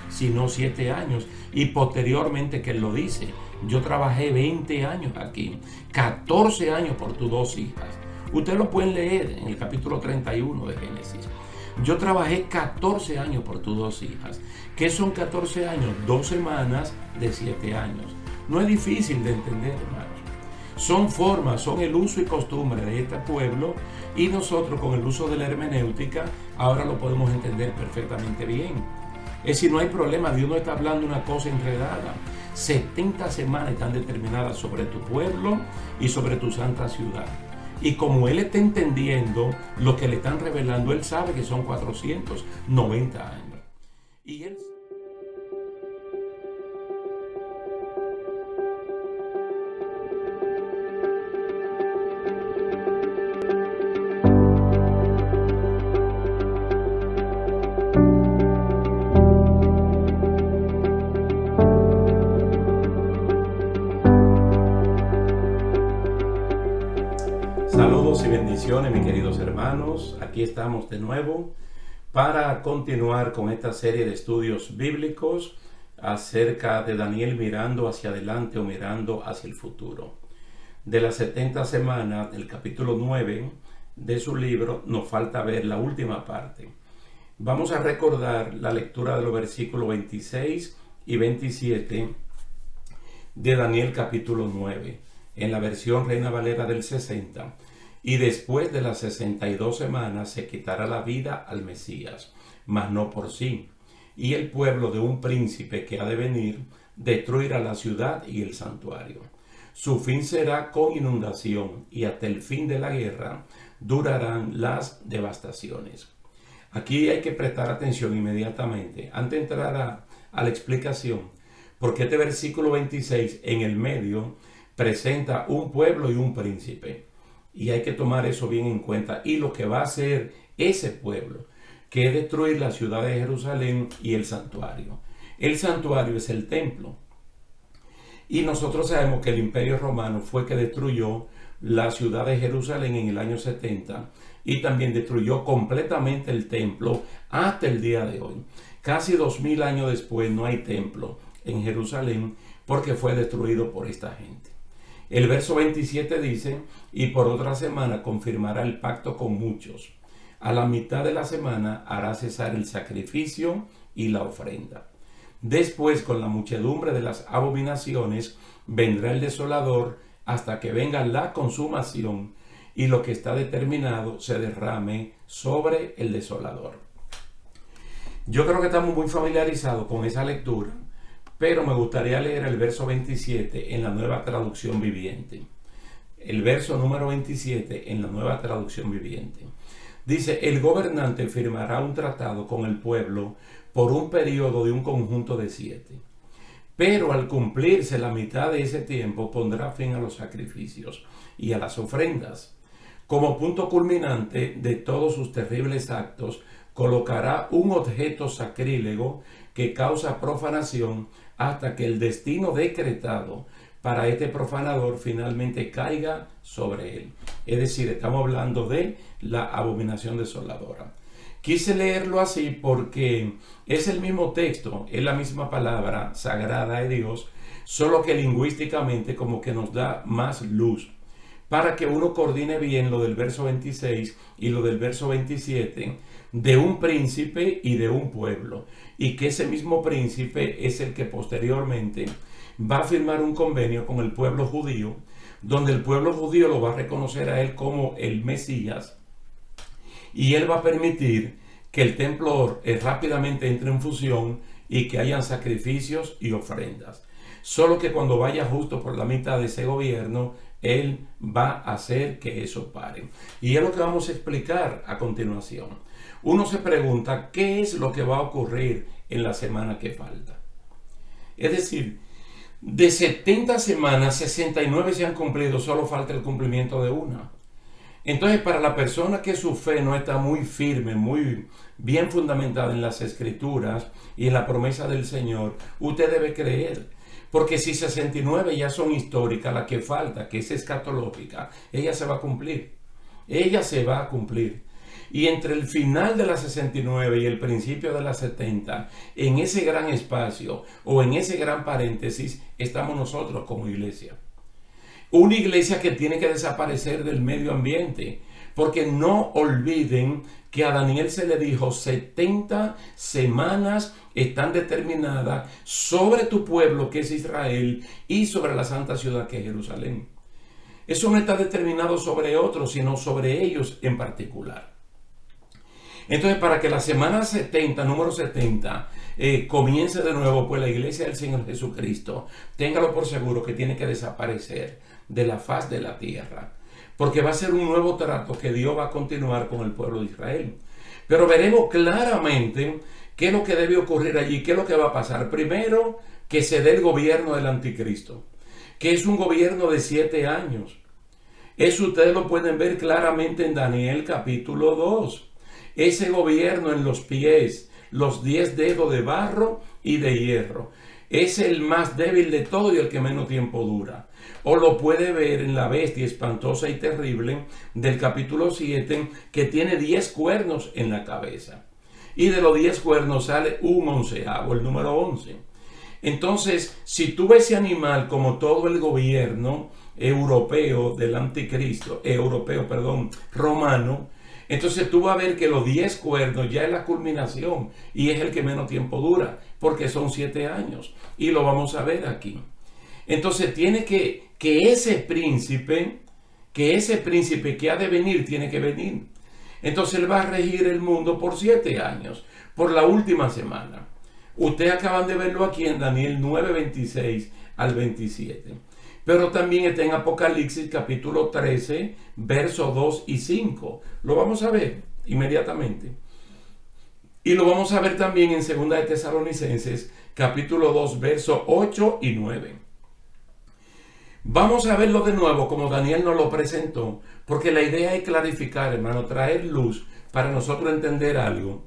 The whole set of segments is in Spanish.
sino 7 años. Y posteriormente que él lo dice, yo trabajé 20 años aquí, 14 años por tus 2 hijas. Ustedes lo pueden leer en el capítulo 31 de Génesis. Yo trabajé 14 años por tus 2 hijas. ¿Qué son 14 años? 2 semanas de 7 años. No es difícil de entender, hermanos. Son formas, son el uso y costumbre de este pueblo, y nosotros con el uso de la hermenéutica ahora lo podemos entender perfectamente bien. Es decir, no hay problema, Dios no está hablando una cosa enredada. 70 semanas están determinadas sobre tu pueblo y sobre tu santa ciudad. Y como Él está entendiendo lo que le están revelando, Él sabe que son 490 años. Y Él... Saludos y bendiciones, mis queridos hermanos. Aquí estamos de nuevo para continuar con esta serie de estudios bíblicos acerca de Daniel mirando hacia adelante o mirando hacia el futuro. De las 70 semanas, del capítulo 9 de su libro, nos falta ver la última parte. Vamos a recordar la lectura de los versículos 26 y 27 de Daniel capítulo 9, en la versión Reina Valera del 60. Y después de las 62 semanas se quitará la vida al Mesías, mas no por sí. Y el pueblo de un príncipe que ha de venir destruirá la ciudad y el santuario. Su fin será con inundación, y hasta el fin de la guerra durarán las devastaciones. Aquí hay que prestar atención inmediatamente, antes de entrar a la explicación, porque este versículo 26 en el medio presenta un pueblo y un príncipe. Y hay que tomar eso bien en cuenta. Y lo que va a hacer ese pueblo, que es destruir la ciudad de Jerusalén y el santuario. El santuario es el templo. Y nosotros sabemos que el Imperio Romano fue que destruyó la ciudad de Jerusalén en el año 70 y también destruyó completamente el templo hasta el día de hoy. Casi 2000 años después no hay templo en Jerusalén porque fue destruido por esta gente. El verso 27 dice, y por otra semana confirmará el pacto con muchos. A la mitad de la semana hará cesar el sacrificio y la ofrenda. Después, con la muchedumbre de las abominaciones, vendrá el desolador hasta que venga la consumación y lo que está determinado se derrame sobre el desolador. Yo creo que estamos muy familiarizados con esa lectura, pero me gustaría leer el verso 27 en la Nueva Traducción Viviente. El verso número 27 en la Nueva Traducción Viviente. Dice, el gobernante firmará un tratado con el pueblo por un periodo de un conjunto de 7. Pero al cumplirse la mitad de ese tiempo pondrá fin a los sacrificios y a las ofrendas. Como punto culminante de todos sus terribles actos, colocará un objeto sacrílego que causa profanación hasta que el destino decretado para este profanador finalmente caiga sobre él. Es decir, estamos hablando de la abominación desoladora. Quise leerlo así porque es el mismo texto, es la misma palabra sagrada de Dios, solo que lingüísticamente como que nos da más luz, para que uno coordine bien lo del verso 26 y lo del verso 27, de un príncipe y de un pueblo, y que ese mismo príncipe es el que posteriormente va a firmar un convenio con el pueblo judío, donde el pueblo judío lo va a reconocer a él como el Mesías, y él va a permitir que el templo rápidamente entre en fusión y que hayan sacrificios y ofrendas. Solo que cuando vaya justo por la mitad de ese gobierno, él va a hacer que eso pare. Y es lo que vamos a explicar a continuación. Uno se pregunta, ¿qué es lo que va a ocurrir en la semana que falta? Es decir, de 70 semanas, 69 se han cumplido, solo falta el cumplimiento de una. Entonces, para la persona que su fe no está muy firme, muy bien fundamentada en las Escrituras y en la promesa del Señor, usted debe creer. Porque si 69 ya son históricas, la que falta, que es escatológica, ella se va a cumplir. Ella se va a cumplir. Y entre el final de la 69 y el principio de la 70, en ese gran espacio o en ese gran paréntesis, estamos nosotros como iglesia. Una iglesia que tiene que desaparecer del medio ambiente, porque no olviden que a Daniel se le dijo 70 semanas están determinadas sobre tu pueblo que es Israel y sobre la santa ciudad que es Jerusalén. Eso no está determinado sobre otros, sino sobre ellos en particular. Entonces, para que la semana 70, número 70, comience de nuevo, pues la iglesia del Señor Jesucristo, téngalo por seguro que tiene que desaparecer de la faz de la tierra, porque va a ser un nuevo trato que Dios va a continuar con el pueblo de Israel. Pero veremos claramente qué es lo que debe ocurrir allí, qué es lo que va a pasar. Primero, que se dé el gobierno del anticristo, que es un gobierno de 7 años. Eso ustedes lo pueden ver claramente en Daniel capítulo 2. Ese gobierno en los pies, los 10 dedos de barro y de hierro, es el más débil de todo y el que menos tiempo dura. O lo puede ver en la bestia espantosa y terrible del capítulo 7, que tiene 10 cuernos en la cabeza. Y de los 10 cuernos sale un onceavo, el número 11. Entonces, si tú ves ese animal como todo el gobierno europeo del anticristo, romano, entonces tú vas a ver que los 10 cuernos ya es la culminación y es el que menos tiempo dura, porque son 7 años. Y lo vamos a ver aquí. Entonces tiene que ese príncipe que ha de venir, tiene que venir. Entonces él va a regir el mundo por 7 años, por la última semana. Ustedes acaban de verlo aquí en Daniel 9, 26 al 27. Pero también está en Apocalipsis capítulo 13, versos 2 y 5. Lo vamos a ver inmediatamente. Y lo vamos a ver también en 2 de Tesalonicenses capítulo 2, versos 8 y 9. Vamos a verlo de nuevo como Daniel nos lo presentó, porque la idea es clarificar, hermano, traer luz para nosotros entender algo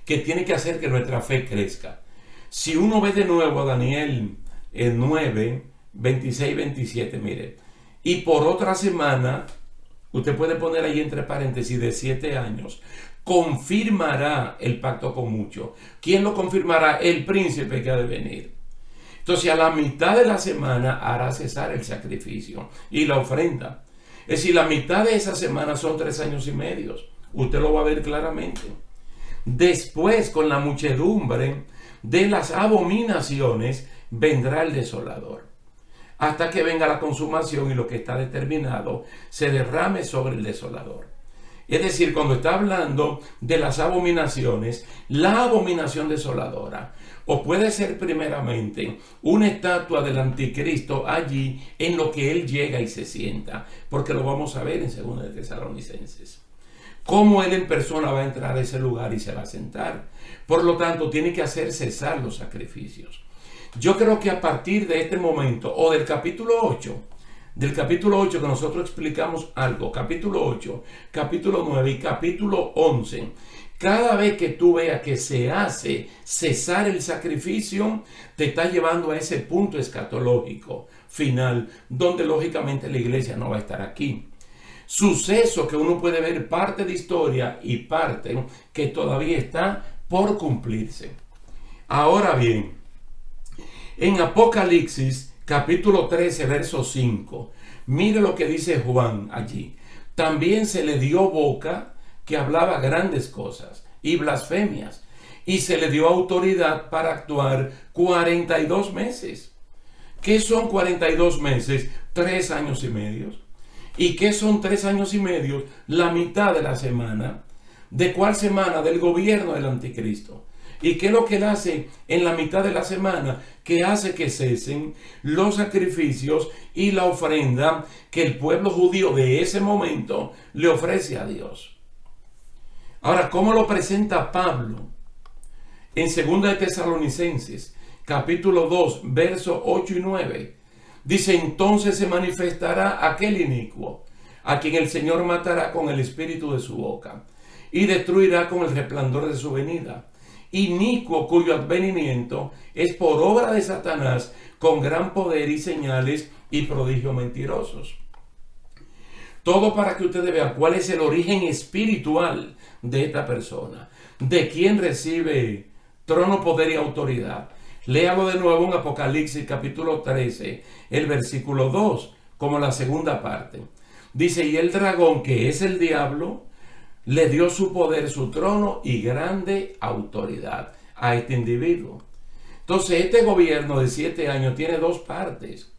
que tiene que hacer que nuestra fe crezca. Si uno ve de nuevo a Daniel 9, 26, 27, mire, y por otra semana, usted puede poner ahí entre paréntesis de 7 años, confirmará el pacto con muchos. ¿Quién lo confirmará? El príncipe que ha de venir. Entonces, a la mitad de la semana hará cesar el sacrificio y la ofrenda. Es decir, la mitad de esa semana son 3 años y medio. Usted lo va a ver claramente. Después, con la muchedumbre de las abominaciones, vendrá el desolador, hasta que venga la consumación y lo que está determinado se derrame sobre el desolador. Es decir, cuando está hablando de las abominaciones, la abominación desoladora, o puede ser primeramente una estatua del anticristo allí en lo que él llega y se sienta, porque lo vamos a ver en 2 de Tesalonicenses. Cómo él en persona va a entrar a ese lugar y se va a sentar. Por lo tanto, tiene que hacer cesar los sacrificios. Yo creo que a partir de este momento, o del capítulo 8 que nosotros explicamos algo, capítulo 8, capítulo 9 y capítulo 11, cada vez que tú veas que se hace cesar el sacrificio, te está llevando a ese punto escatológico final, donde lógicamente la iglesia no va a estar aquí. Suceso que uno puede ver parte de historia y parte que todavía está por cumplirse. Ahora bien, en Apocalipsis capítulo 13, verso 5, mire lo que dice Juan allí. También se le dio boca que hablaba grandes cosas y blasfemias, y se le dio autoridad para actuar 42 meses. ¿Qué son 42 meses? 3 años y medio. ¿Y qué son 3 años y medio? La mitad de la semana. ¿De cuál semana? Del gobierno del anticristo. ¿Y qué es lo que él hace en la mitad de la semana? Que hace que cesen los sacrificios y la ofrenda que el pueblo judío de ese momento le ofrece a Dios. Ahora, ¿cómo lo presenta Pablo? En 2 de Tesalonicenses, capítulo 2, versos 8 y 9. Dice, entonces se manifestará aquel inicuo, a quien el Señor matará con el espíritu de su boca, y destruirá con el resplandor de su venida. Inicuo cuyo advenimiento es por obra de Satanás, con gran poder y señales y prodigios mentirosos. Todo para que ustedes vean cuál es el origen espiritual de esta persona. De quién recibe trono, poder y autoridad. Léalo de nuevo en Apocalipsis capítulo 13, el versículo 2, como la segunda parte. Dice, y el dragón, que es el diablo, le dio su poder, su trono y grande autoridad a este individuo. Entonces, este gobierno de 7 años tiene dos partes.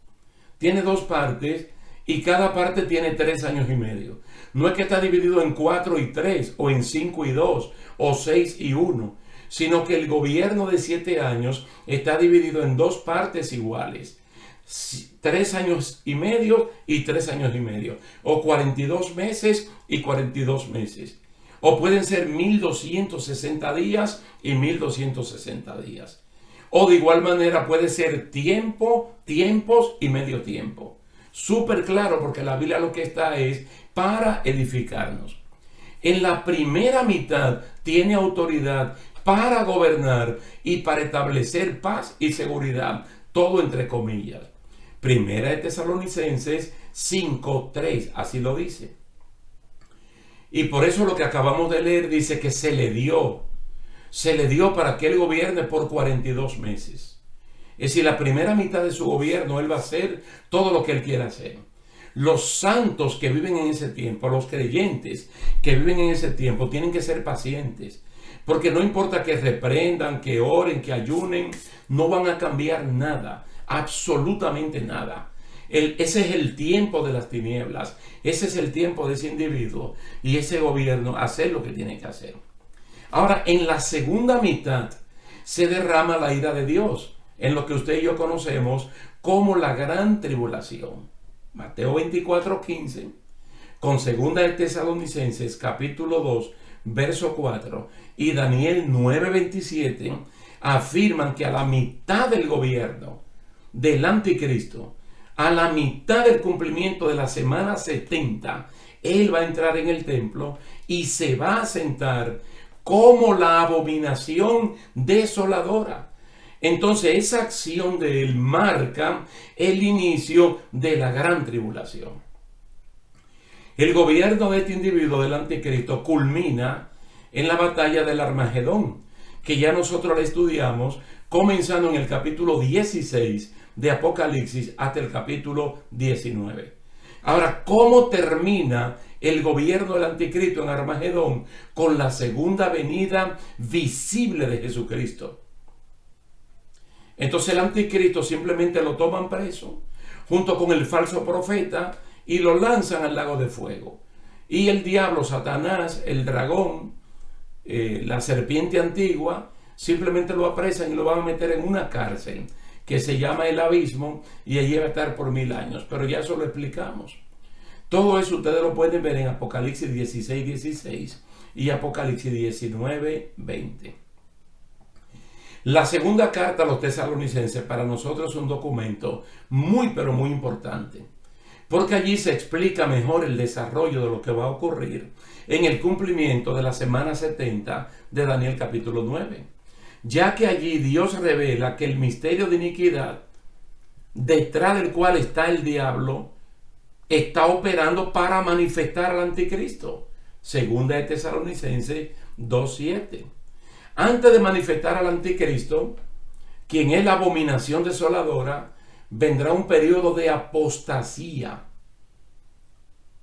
Tiene dos partes y cada parte tiene 3 años y medio. No es que está dividido en 4 y 3, o en 5 y 2, o 6 y 1, sino que el gobierno de 7 años está dividido en dos partes iguales. 3 años y medio y 3 años y medio, o 42 meses y 42 meses, o pueden ser 1260 días y 1260 días, o de igual manera puede ser tiempo, tiempos y medio tiempo. Súper claro, porque la Biblia lo que está es para edificarnos. En la primera mitad tiene autoridad para gobernar y para establecer paz y seguridad, todo entre comillas. Primera de Tesalonicenses 5:3, así lo dice. Y por eso lo que acabamos de leer dice que se le dio para que él gobierne por 42 meses. Es decir, la primera mitad de su gobierno él va a hacer todo lo que él quiera hacer. Los santos que viven en ese tiempo, los creyentes que viven en ese tiempo, tienen que ser pacientes. Porque no importa que reprendan, que oren, que ayunen, no van a cambiar nada, absolutamente nada. Ese es el tiempo de las tinieblas, ese es el tiempo de ese individuo y ese gobierno hacer lo que tiene que hacer. Ahora, en la segunda mitad se derrama la ira de Dios, en lo que usted y yo conocemos como la gran tribulación. Mateo 24:15, con segunda de Tesalonicenses capítulo 2, verso 4, y Daniel 9:27 afirman que a la mitad del gobierno del anticristo, a la mitad del cumplimiento de la semana 70, él va a entrar en el templo y se va a sentar como la abominación desoladora. Entonces esa acción de él marca el inicio de la gran tribulación. El gobierno de este individuo del anticristo culmina en la batalla del Armagedón, que ya nosotros la estudiamos comenzando en el capítulo 16 de Apocalipsis hasta el capítulo 19. Ahora, ¿cómo termina el gobierno del anticristo en Armagedón? Con la segunda venida visible de Jesucristo. Entonces el anticristo simplemente lo toman preso junto con el falso profeta y lo lanzan al lago de fuego. Y el diablo, Satanás, el dragón, la serpiente antigua, simplemente lo apresan y lo van a meter en una cárcel que se llama el abismo, y allí va a estar por 1000 años. Pero ya eso lo explicamos. Todo eso ustedes lo pueden ver en Apocalipsis 16:16 y Apocalipsis 19:20. La segunda carta a los tesalonicenses para nosotros es un documento muy pero muy importante, porque allí se explica mejor el desarrollo de lo que va a ocurrir en el cumplimiento de la semana 70 de Daniel capítulo 9, ya que allí Dios revela que el misterio de iniquidad, detrás del cual está el diablo, está operando para manifestar al anticristo. Segunda de Tesalonicenses 2:7. Antes de manifestar al anticristo, quien es la abominación desoladora, vendrá un periodo de apostasía,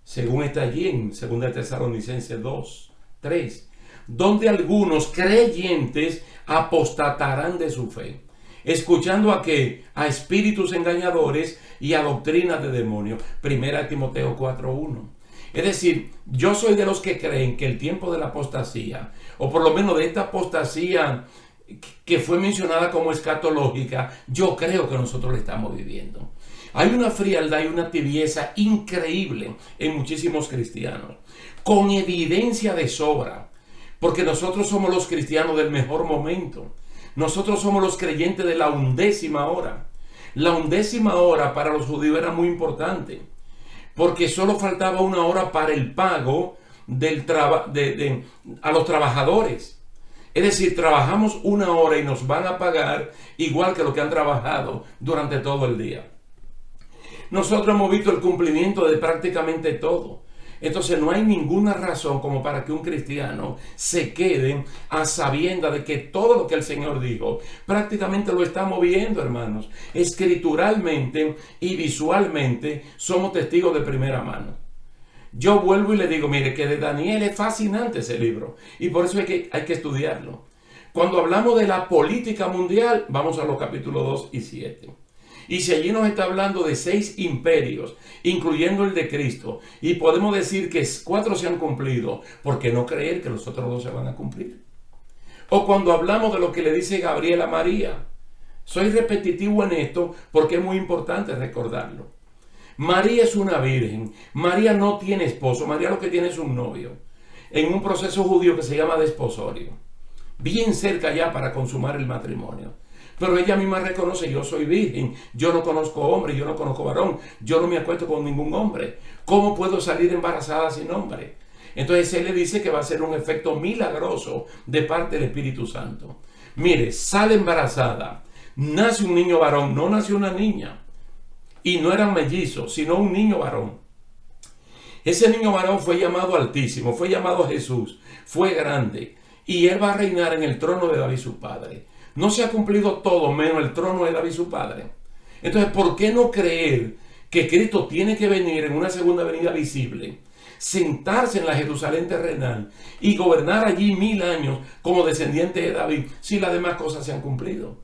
según está allí en 2 de Tesalonicenses 2:3, donde algunos creyentes apostatarán de su fe, escuchando a espíritus engañadores y a doctrinas de demonios. Primera de Timoteo 4:1. Es decir, yo soy de los que creen que el tiempo de la apostasía, o por lo menos de esta apostasía que fue mencionada como escatológica, yo creo que nosotros la estamos viviendo. Hay una frialdad y una tibieza increíble en muchísimos cristianos, con evidencia de sobra, porque nosotros somos los cristianos del mejor momento. Nosotros somos los creyentes de la 11ª hora. La 11ª hora para los judíos era muy importante, porque solo faltaba 1 hora para el pago a los trabajadores. Es decir, trabajamos 1 hora y nos van a pagar igual que lo que han trabajado durante todo el día. Nosotros hemos visto el cumplimiento de prácticamente todo. Entonces no hay ninguna razón como para que un cristiano se quede a sabiendas de que todo lo que el Señor dijo prácticamente lo estamos viendo, hermanos. Escrituralmente y visualmente somos testigos de primera mano. Yo vuelvo y le digo, mire, que de Daniel es fascinante ese libro y por eso hay que estudiarlo. Cuando hablamos de la política mundial, vamos a los capítulos 2 y 7. Y si allí nos está hablando de 6 imperios, incluyendo el de Cristo, y podemos decir que 4 se han cumplido, ¿por qué no creer que los otros 2 se van a cumplir? O cuando hablamos de lo que le dice Gabriel a María. Soy repetitivo en esto porque es muy importante recordarlo. María es una virgen. María no tiene esposo. María lo que tiene es un novio. En un proceso judío que se llama desposorio. Bien cerca ya para consumar el matrimonio. Pero ella misma reconoce, yo soy virgen, yo no conozco hombre, yo no conozco varón, yo no me acuesto con ningún hombre. ¿Cómo puedo salir embarazada sin hombre? Entonces él le dice que va a ser un efecto milagroso de parte del Espíritu Santo. Mire, sale embarazada, nace un niño varón, no nació una niña. Y no eran mellizos, sino un niño varón. Ese niño varón fue llamado Altísimo, fue llamado Jesús, fue grande. Y él va a reinar en el trono de David su padre. No se ha cumplido todo menos el trono de David su padre. Entonces, ¿por qué no creer que Cristo tiene que venir en una segunda venida visible, sentarse en la Jerusalén terrenal y gobernar allí 1000 años como descendiente de David, si las demás cosas se han cumplido?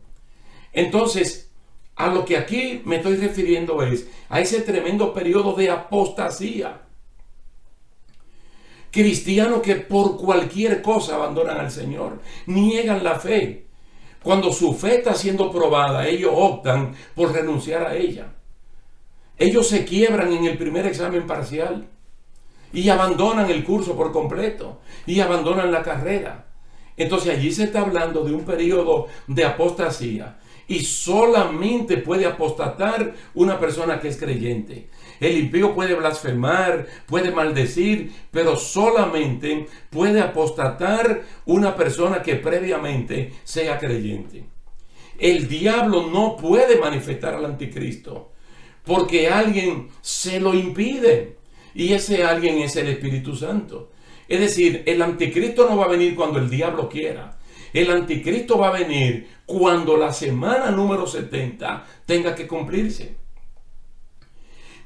Entonces, a lo que aquí me estoy refiriendo es a ese tremendo periodo de apostasía. Cristianos que por cualquier cosa abandonan al Señor, niegan la fe. Cuando su fe está siendo probada, ellos optan por renunciar a ella. Ellos se quiebran en el primer examen parcial y abandonan el curso por completo y abandonan la carrera. Entonces allí se está hablando de un periodo de apostasía y solamente puede apostatar una persona que es creyente. El impío puede blasfemar, puede maldecir, pero solamente puede apostatar una persona que previamente sea creyente. El diablo no puede manifestar al anticristo porque alguien se lo impide y ese alguien es el Espíritu Santo. Es decir, el anticristo no va a venir cuando el diablo quiera. El anticristo va a venir cuando la semana número 70 tenga que cumplirse.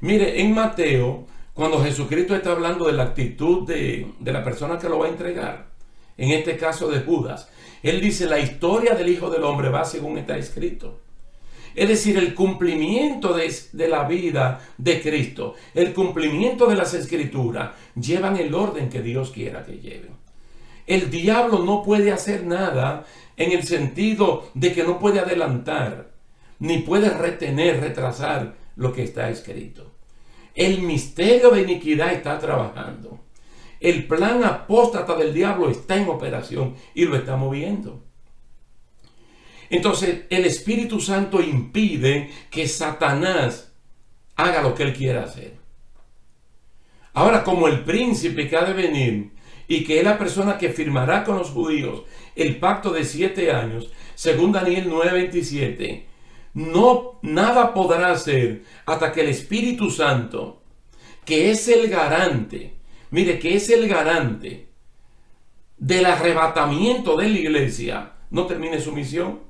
Mire, en Mateo, cuando Jesucristo está hablando de la actitud de la persona que lo va a entregar, en este caso de Judas, él dice, la historia del Hijo del Hombre va según está escrito. Es decir, el cumplimiento de la vida de Cristo, el cumplimiento de las Escrituras, llevan el orden que Dios quiera que lleven. El diablo no puede hacer nada en el sentido de que no puede adelantar, ni puede retener, retrasar lo que está escrito. El misterio de iniquidad está trabajando. El plan apóstata del diablo está en operación y lo estamos viendo. Entonces, el Espíritu Santo impide que Satanás haga lo que él quiera hacer. Ahora, como el príncipe que ha de venir y que es la persona que firmará con los judíos el pacto de 7 años, según Daniel 9:27, nada podrá hacer hasta que el Espíritu Santo, que es el garante, mire, que es el garante del arrebatamiento de la iglesia, no termine su misión.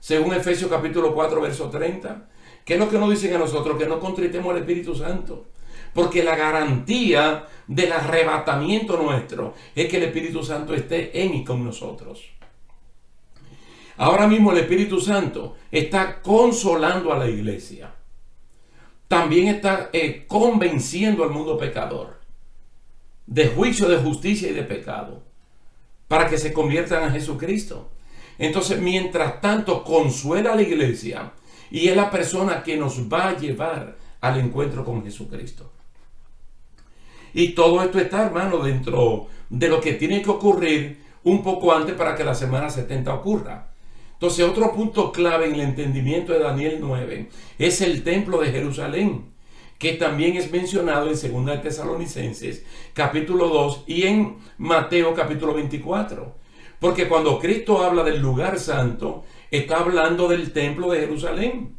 Según Efesios capítulo 4, verso 30, ¿qué es lo que nos dicen a nosotros? Que no contritemos al Espíritu Santo. Porque la garantía del arrebatamiento nuestro es que el Espíritu Santo esté en y con nosotros. Ahora mismo el Espíritu Santo está consolando a la iglesia. También está convenciendo al mundo pecador de juicio, de justicia y de pecado, para que se conviertan a Jesucristo. Entonces, mientras tanto, consuela a la iglesia y es la persona que nos va a llevar al encuentro con Jesucristo. Y todo esto está, hermano, dentro de lo que tiene que ocurrir un poco antes para que la semana 70 ocurra. Entonces, otro punto clave en el entendimiento de Daniel 9 es el templo de Jerusalén, que también es mencionado en 2 de Tesalonicenses, capítulo 2, y en Mateo, capítulo 24. Porque cuando Cristo habla del lugar santo, está hablando del templo de Jerusalén.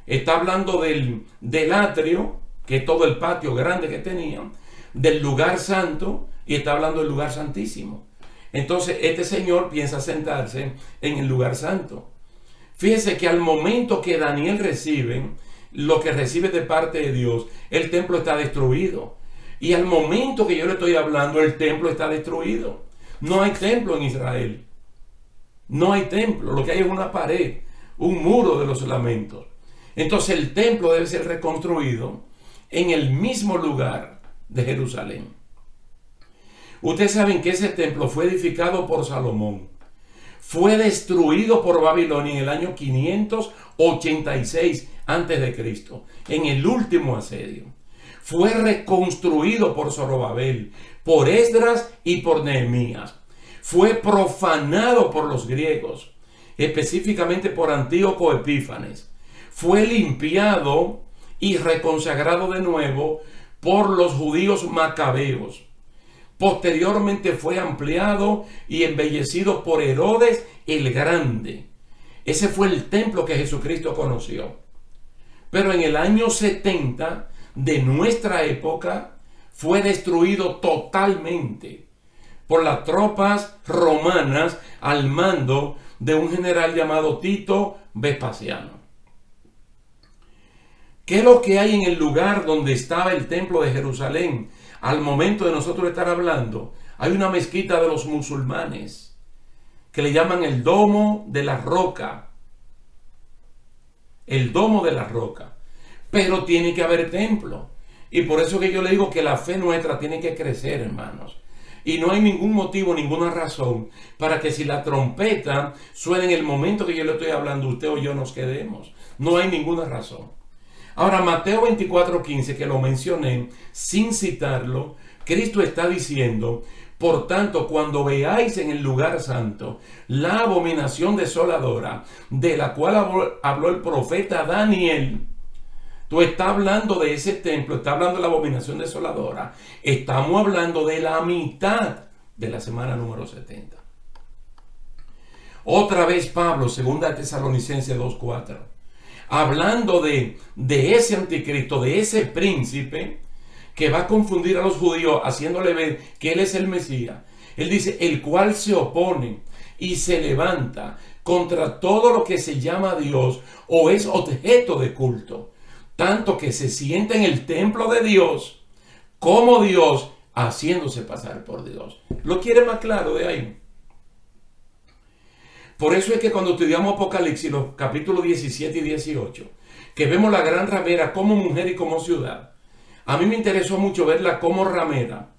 Está hablando del atrio, que es todo el patio grande que tenían, del lugar santo y está hablando del lugar santísimo. Entonces este señor piensa sentarse en el lugar santo. Fíjese que al momento que Daniel recibe lo que recibe de parte de Dios, el templo está destruido. Y al momento que yo le estoy hablando, el templo está destruido. No hay templo en Israel. No hay templo. Lo que hay es una pared, un muro de los lamentos. Entonces el templo debe ser reconstruido en el mismo lugar de Jerusalén. Ustedes saben que ese templo fue edificado por Salomón. Fue destruido por Babilonia en el año 586 a.C., en el último asedio. Fue reconstruido por Zorobabel, por Esdras y por Nehemías. Fue profanado por los griegos, específicamente por Antíoco Epífanes. Fue limpiado y reconsagrado de nuevo por los judíos macabeos. Posteriormente fue ampliado y embellecido por Herodes el Grande. Ese fue el templo que Jesucristo conoció. Pero en el año 70 de nuestra época fue destruido totalmente por las tropas romanas al mando de un general llamado Tito Vespasiano. ¿Qué es lo que hay en el lugar donde estaba el templo de Jerusalén? Al momento de nosotros estar hablando, hay una mezquita de los musulmanes que le llaman el Domo de la Roca. El Domo de la Roca. Pero tiene que haber templo. Y por eso que yo le digo que la fe nuestra tiene que crecer, hermanos. Y no hay ningún motivo, ninguna razón para que si la trompeta suena en el momento que yo le estoy hablando, usted o yo nos quedemos. No hay ninguna razón. Ahora, Mateo 24:15, que lo mencioné sin citarlo, Cristo está diciendo: por tanto, cuando veáis en el lugar santo la abominación desoladora de la cual habló el profeta Daniel. Tú estás hablando de ese templo, estás hablando de la abominación desoladora. Estamos hablando de la mitad de la semana número 70. Otra vez Pablo, 2 Tesalonicenses 2:4. Hablando de ese anticristo, de ese príncipe que va a confundir a los judíos haciéndole ver que él es el Mesías. Él dice: el cual se opone y se levanta contra todo lo que se llama Dios o es objeto de culto, tanto que se sienta en el templo de Dios como Dios, haciéndose pasar por Dios. ¿Lo quiere más claro de ahí? Por eso es que cuando estudiamos Apocalipsis, los capítulos 17 y 18, que vemos la gran ramera como mujer y como ciudad, a mí me interesó mucho verla como ramera,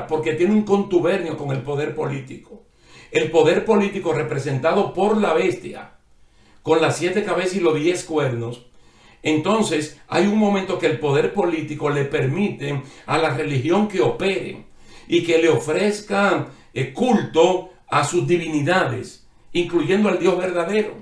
porque tiene un contubernio con el poder político. El poder político representado por la bestia, con las 7 cabezas y los 10 cuernos. Entonces hay un momento que el poder político le permite a la religión que opere y que le ofrezca culto a sus divinidades, incluyendo al Dios verdadero.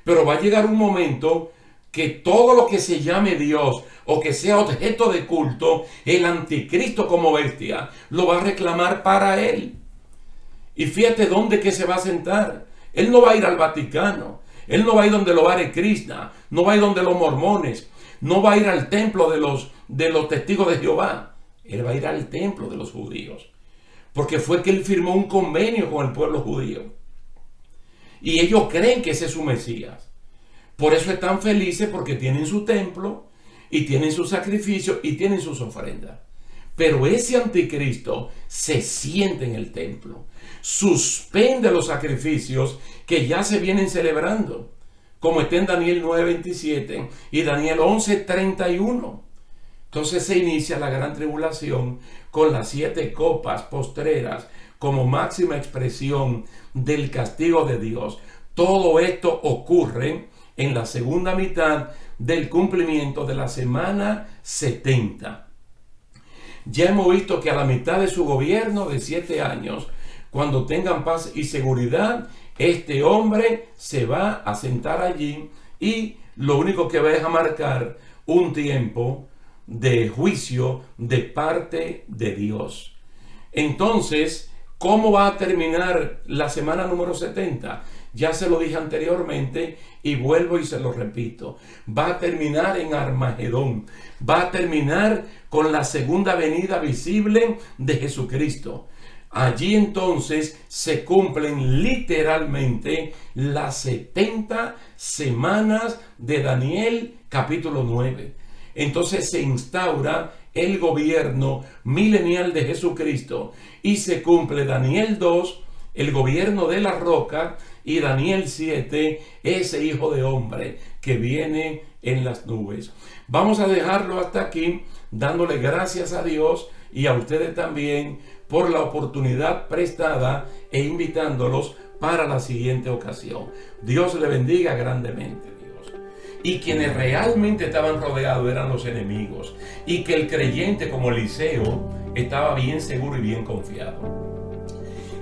Pero va a llegar un momento que todo lo que se llame Dios o que sea objeto de culto, el anticristo como bestia lo va a reclamar para él. Y fíjate dónde que se va a sentar. Él no va a ir al Vaticano, él no va a ir donde los Hare Krishna, no va a ir donde los mormones, no va a ir al templo de los testigos de Jehová. Él va a ir al templo de los judíos, porque fue que él firmó un convenio con el pueblo judío. Y ellos creen que ese es su Mesías. Por eso están felices, porque tienen su templo y tienen sus sacrificios y tienen sus ofrendas. Pero ese anticristo se siente en el templo, suspende los sacrificios que ya se vienen celebrando, como está en Daniel 9:27 y Daniel 11:31. Entonces se inicia la gran tribulación con las 7 copas postreras como máxima expresión del castigo de Dios. Todo esto ocurre en la segunda mitad del cumplimiento de la semana 70. Ya hemos visto que a la mitad de su gobierno de 7 años, cuando tengan paz y seguridad, este hombre se va a sentar allí y lo único que va es a marcar un tiempo de juicio de parte de Dios. Entonces, ¿cómo va a terminar la semana número 70? Ya se lo dije anteriormente y vuelvo y se lo repito. Va a terminar en Armagedón. Va a terminar con la segunda venida visible de Jesucristo. Allí entonces se cumplen literalmente las 70 semanas de Daniel capítulo 9. Entonces se instaura el gobierno milenial de Jesucristo y se cumple Daniel 2, el gobierno de la roca, y Daniel 7, ese hijo de hombre que viene en las nubes. Vamos a dejarlo hasta aquí, dándole gracias a Dios y a ustedes también por la oportunidad prestada e invitándolos para la siguiente ocasión. Dios le bendiga grandemente. Y quienes realmente estaban rodeados eran los enemigos, y que el creyente como Eliseo estaba bien seguro y bien confiado.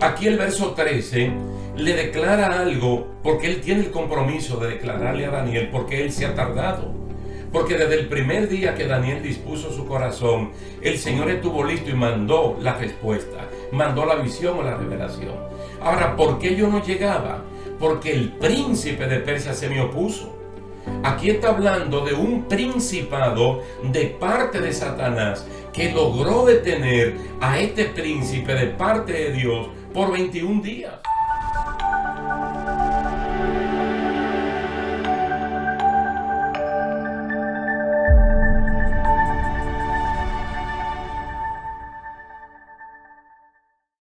Aquí el verso 13 le declara algo, porque él tiene el compromiso de declararle a Daniel porque él se ha tardado. Porque desde el primer día que Daniel dispuso su corazón, el Señor estuvo listo y mandó la respuesta, mandó la visión o la revelación. Ahora, ¿por qué yo no llegaba? Porque el príncipe de Persia se me opuso. Aquí está hablando de un principado de parte de Satanás que logró detener a este príncipe de parte de Dios por 21 días.